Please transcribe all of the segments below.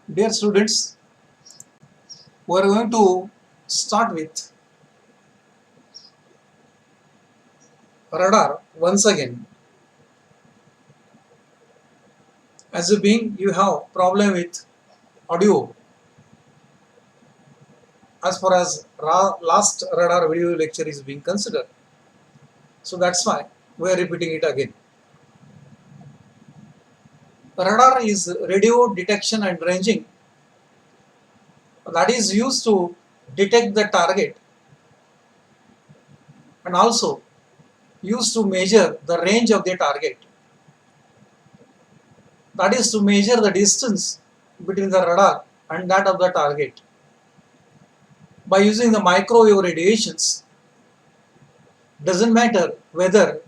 Dear students, we are going to start with radar once again. As a being, you have problem with audio as far as last radar video lecture is being considered. So that's why we are repeating it again. Radar is radio detection and ranging that is used to detect the target and also used to measure the range of the target. That is to measure the distance between the radar and that of the target. By using the microwave radiations, doesn't matter whether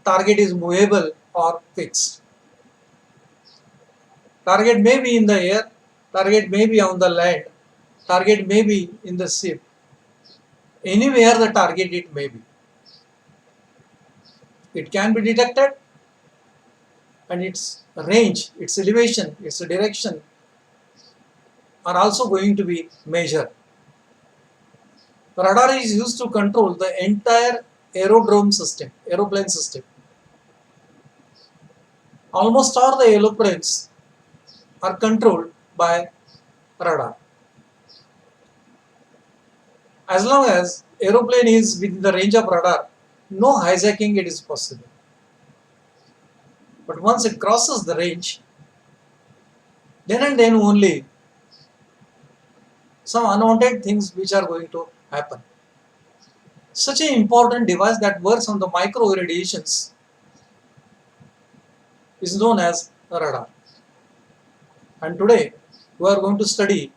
target is movable or fixed. Target may be in the air, target may be on the land, target may be in the ship. Anywhere the target it may be. It can be detected and its range, its elevation, its direction are also going to be measured. Radar is used to control the entire aerodrome system, aeroplane system. Almost all the aeroplanes are controlled by radar. As long as aeroplane is within the range of radar, no hijacking it is possible. But once it crosses the range, then and then only some unwanted things which are going to happen. Such an important device that works on the micro radiations is known as radar. And today we are going to study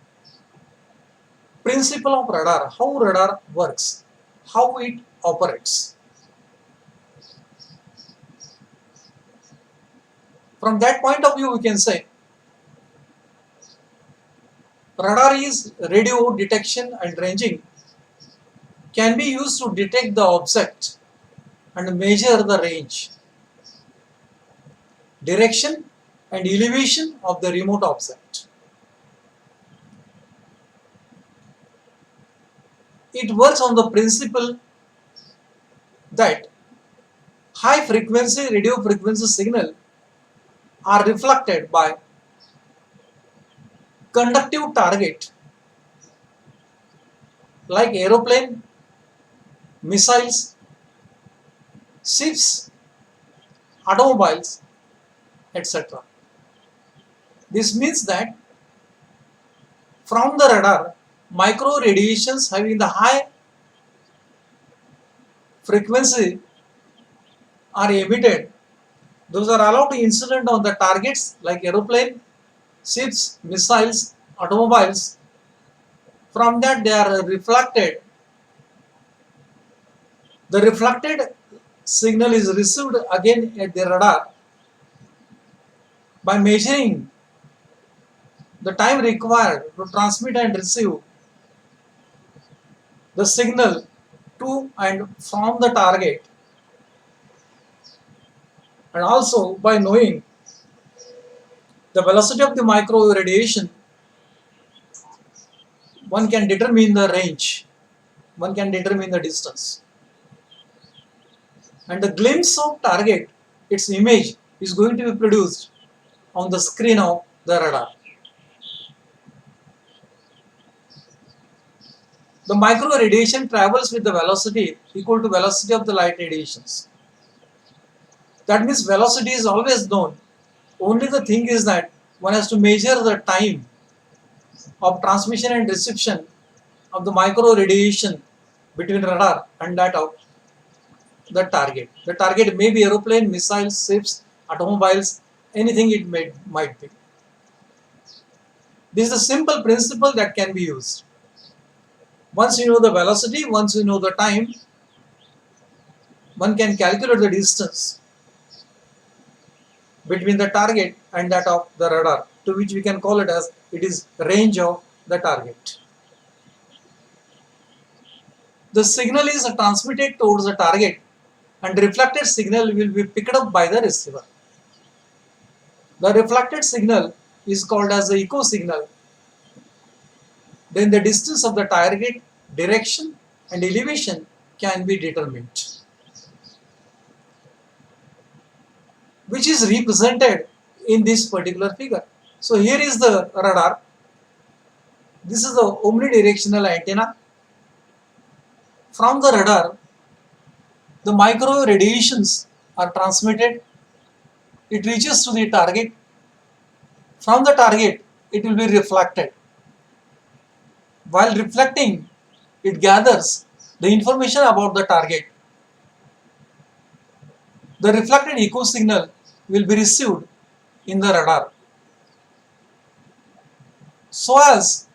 principle of radar, how radar works, how it operates. From that point of view, we can say radar is radio detection and ranging can be used to detect the object and measure the range, direction and elevation of the remote object. It works on the principle that high frequency radio frequency signal are reflected by conductive target like aeroplane, missiles, ships, automobiles, etc. This means that from the radar, micro radiations having the high frequency are emitted. Those are allowed to incident on the targets like aeroplane, ships, missiles, automobiles. From that they are reflected. The reflected signal is received again at the radar by measuring the time required to transmit and receive the signal to and from the target, and also by knowing the velocity of the microwave radiation, one can determine the range, one can determine the distance. And the glimpse of target, its image is going to be produced on the screen of the radar. The micro radiation travels with the velocity equal to velocity of the light radiations. That means velocity is always known. Only the thing is that one has to measure the time of transmission and reception of the micro radiation between radar and that of the target. The target may be aeroplane, missiles, ships, automobiles, anything it might be. This is a simple principle that can be used. Once you know the velocity, once you know the time, one can calculate the distance between the target and that of the radar, to which we can call it as it is range of the target. The signal is transmitted towards the target and reflected signal will be picked up by the receiver. The reflected signal is called as the echo signal, then the distance of the target, direction and elevation can be determined, which is represented in this particular figure. So here is the radar. This is the omnidirectional antenna. From the radar, the microwave radiations are transmitted. It reaches to the target. From the target, it will be reflected. While reflecting, it gathers the information about the target. The reflected echo signal will be received in the radar, so as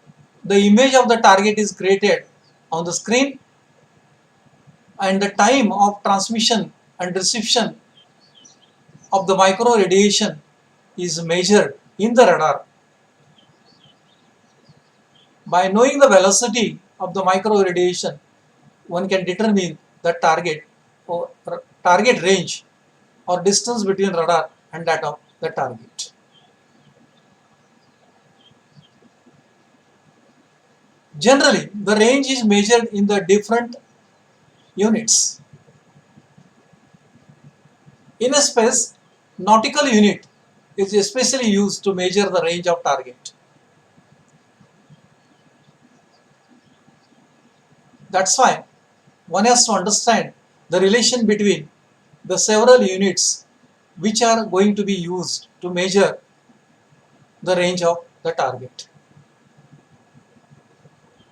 the image of the target is created on the screen, and the time of transmission and reception of the micro radiation is measured in the radar. By knowing the velocity of the micro radiation, one can determine the target or target range or distance between radar and that of the target. Generally, the range is measured in the different units. In a space, nautical unit is especially used to measure the range of target. That's why one has to understand the relation between the several units which are going to be used to measure the range of the target.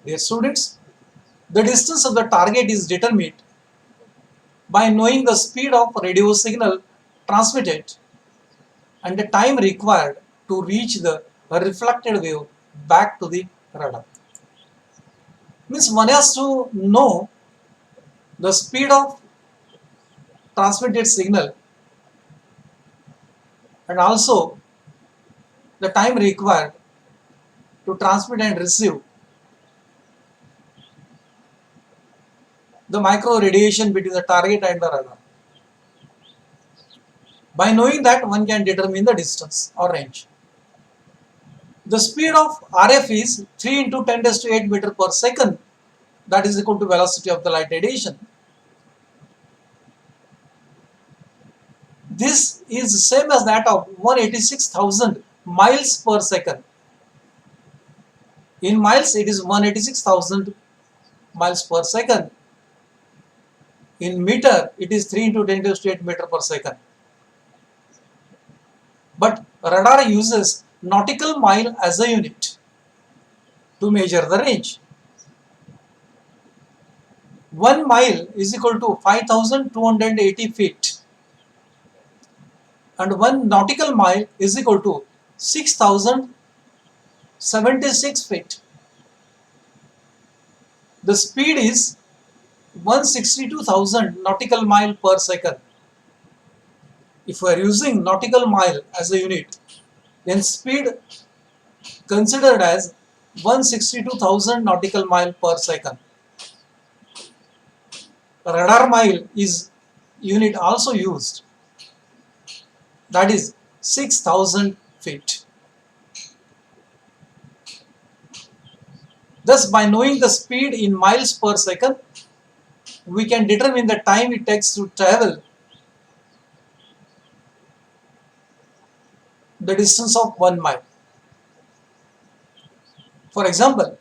Dear students, the distance of the target is determined by knowing the speed of radio signal transmitted and the time required to reach the reflected wave back to the radar. Means one has to know the speed of transmitted signal and also the time required to transmit and receive the micro radiation between the target and the radar. By knowing that, one can determine the distance or range. The speed of RF is 3 into 10 raised to 8 meter per second, that is equal to velocity of the light radiation. This is same as that of 186,000 miles per second. In miles, it is 186,000 miles per second. In meter, it is 3 into 10 raised to 8 meter per second. But radar uses nautical mile as a unit to measure the range. 1 mile is equal to 5,280 feet and 1 nautical mile is equal to 6,076 feet. The speed is 162,000 nautical mile per second. If we are using nautical mile as a unit, then speed considered as 162,000 nautical mile per second. Radar mile is unit also used, that is 6,000 feet. Thus, by knowing the speed in miles per second, we can determine the time it takes to travel the distance of 1 mile. For example,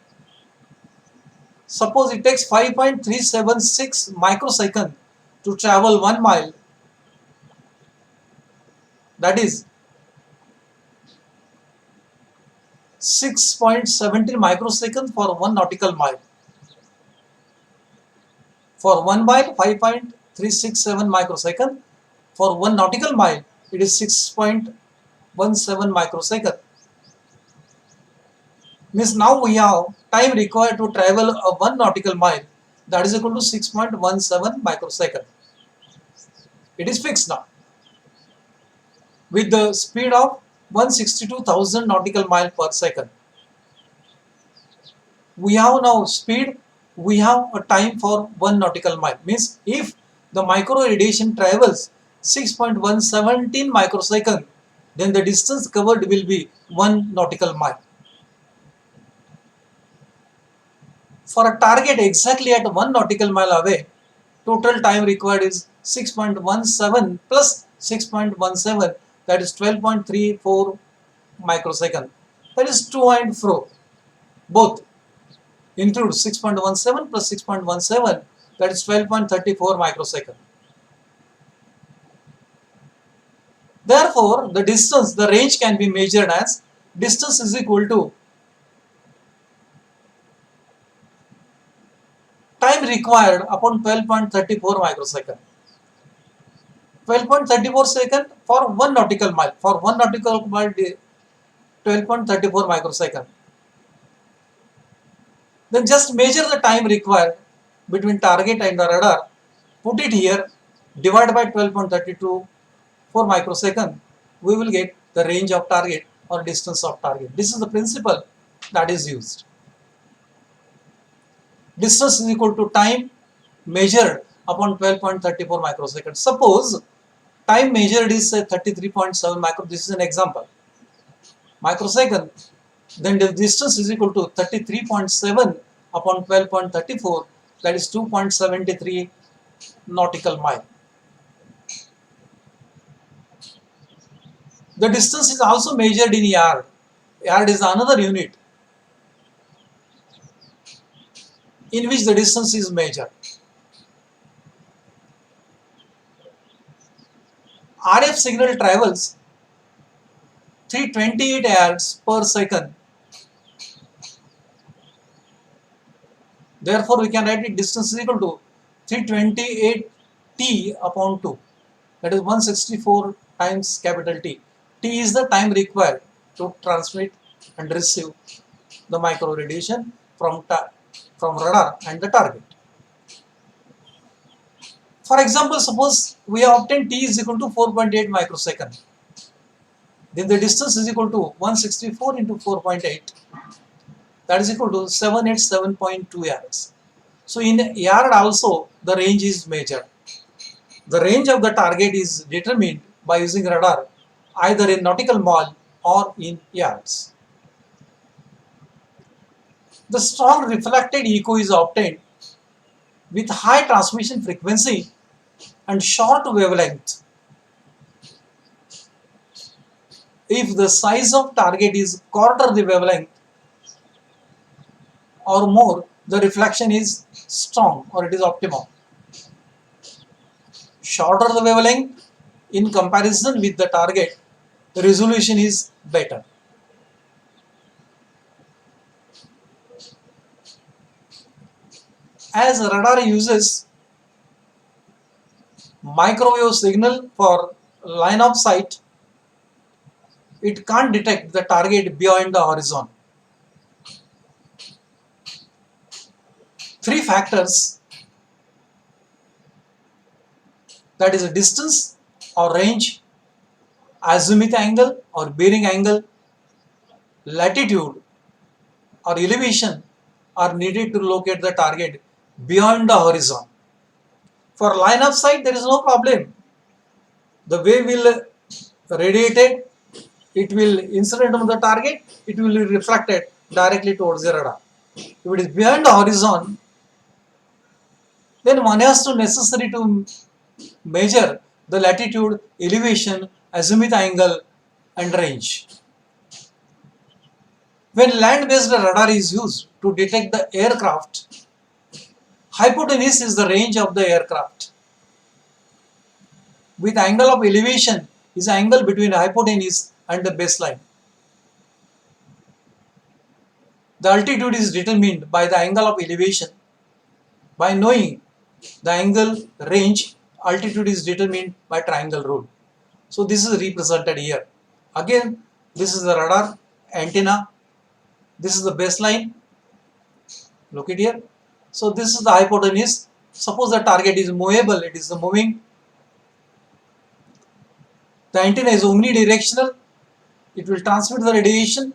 suppose it takes 5.376 microsecond to travel 1 mile, that is 6.70 microseconds for 1 nautical mile. For 1 mile, 5.367 microsecond. For 1 nautical mile, it is 6.17 microsecond. Means now we have time required to travel a 1 nautical mile, that is equal to 6.17 microsecond. It is fixed now with the speed of 162,000 nautical mile per second. We have now speed, we have a time for 1 nautical mile. Means if the micro radiation travels 6.117 microsecond, then the distance covered will be 1 nautical mile. For a target exactly at 1 nautical mile away, total time required is 6.17 plus 6.17, that is 12.34 microsecond. That is to and fro. Both include 6.17 plus 6.17, that is 12.34 microsecond. Therefore, the distance, the range can be measured as distance is equal to time required upon 12.34 microsecond. 12.34 second for 1 nautical mile. For 1 nautical mile, 12.34 microsecond. Then just measure the time required between target and the radar, put it here, divide by 12.32 for microsecond, we will get the range of target or distance of target. This is the principle that is used. Distance is equal to time measured upon 12.34 microseconds. Suppose time measured is 33.7 micro, this is an example, microsecond, then the distance is equal to 33.7 upon 12.34, that is 2.73 nautical mile. The distance is also measured in yard. Yard is another unit in which the distance is measured. RF signal travels 328 yards per second. Therefore, we can write it distance is equal to 328 T upon 2. That is 164 times capital T. T is the time required to transmit and receive the micro radiation from radar and the target. For example, suppose we have obtained T is equal to 4.8 microsecond. Then the distance is equal to 164 into 4.8. That is equal to 787.2 yards. So in yard also the range is measured. The range of the target is determined by using radar either in nautical mile or in yards. The strong reflected echo is obtained with high transmission frequency and short wavelength. If the size of target is quarter the wavelength or more, the reflection is strong or it is optimal. Shorter the wavelength in comparison with the target, the resolution is better. As radar uses microwave signal for line of sight, it can't detect the target beyond the horizon. Three factors, that is a distance or range, azimuth angle or bearing angle, latitude or elevation, are needed to locate the target beyond the horizon. For line of sight, there is no problem. The wave will radiate it, it will incident on the target, it will be reflected directly towards the radar. If it is beyond the horizon, then one has to necessary to measure the latitude, elevation, azimuth angle and range. When land-based radar is used to detect the aircraft, hypotenuse is the range of the aircraft. With angle of elevation is angle between hypotenuse and the baseline. The altitude is determined by the angle of elevation. By knowing the angle range, altitude is determined by triangle rule. So this is represented here. Again, this is the radar antenna. This is the baseline. Look at here. So this is the hypotenuse. Suppose the target is movable, it is moving. The antenna is omnidirectional. It will transmit the radiation.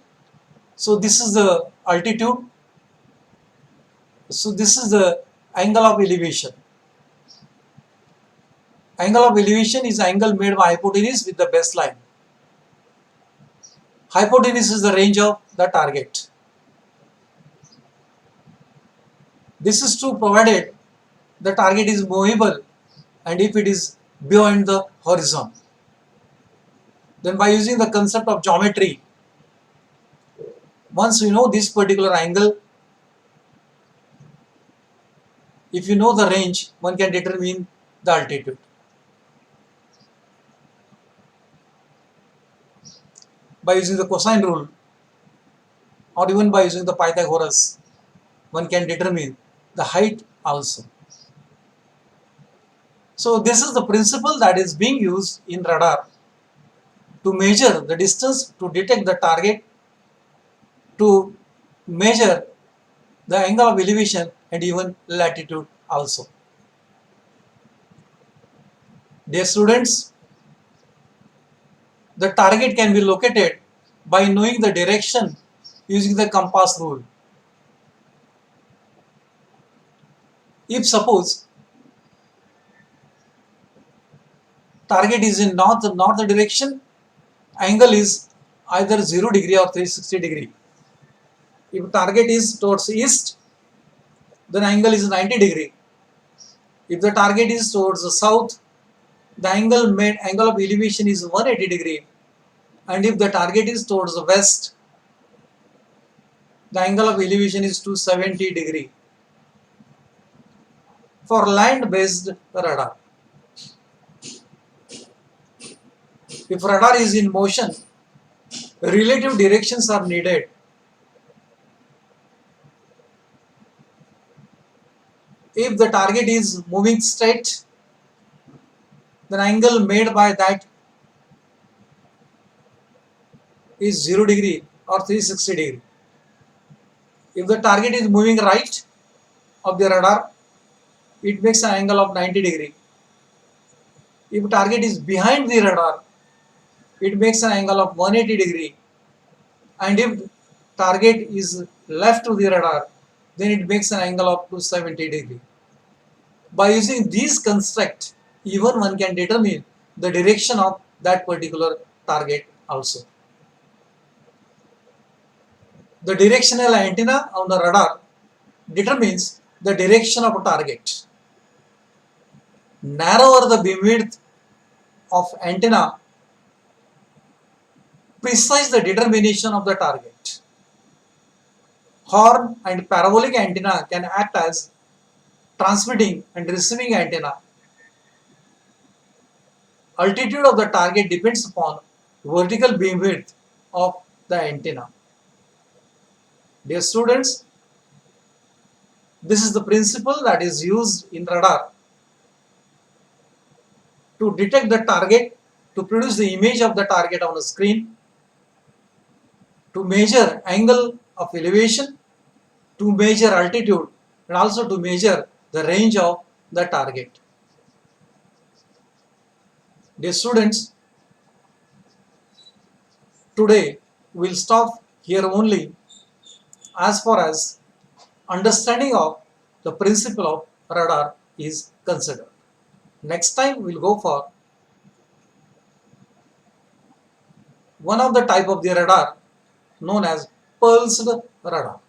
So this is the altitude. So this is the angle of elevation. Angle of elevation is angle made by hypotenuse with the baseline. Hypotenuse is the range of the target. This is true provided the target is movable and if it is beyond the horizon. Then by using the concept of geometry, once you know this particular angle, if you know the range, one can determine the altitude. By using the cosine rule or even by using the Pythagoras, one can determine the height also. So this is the principle that is being used in radar to measure the distance, to detect the target, to measure the angle of elevation and even latitude also. Dear students, the target can be located by knowing the direction using the compass rule. If suppose target is in north direction, angle is either 0 degree or 360 degree. If target is towards east, then angle is 90 degree. If the target is towards the south, the angle of elevation is 180 degree. And if the target is towards the west, the angle of elevation is 270 degree. For land-based radar, if radar is in motion, relative directions are needed. If the target is moving straight, then angle made by that is 0 degree or 360 degree. If the target is moving right of the radar, it makes an angle of 90 degree. If target is behind the radar, it makes an angle of 180 degree. And if target is left to the radar, then it makes an angle of 270 degree. By using these construct, even one can determine the direction of that particular target also. The directional antenna on the radar determines the direction of a target. Narrower the beam width of antenna, precise the determination of the target. Horn and parabolic antenna can act as transmitting and receiving antenna. Altitude of the target depends upon vertical beam width of the antenna. Dear students, this is the principle that is used in radar to detect the target, to produce the image of the target on the screen, to measure angle of elevation, to measure altitude, and also to measure the range of the target. Dear students, today we'll stop here only as far as understanding of the principle of radar is considered. Next time we'll go for one of the type of the radar known as pulsed radar.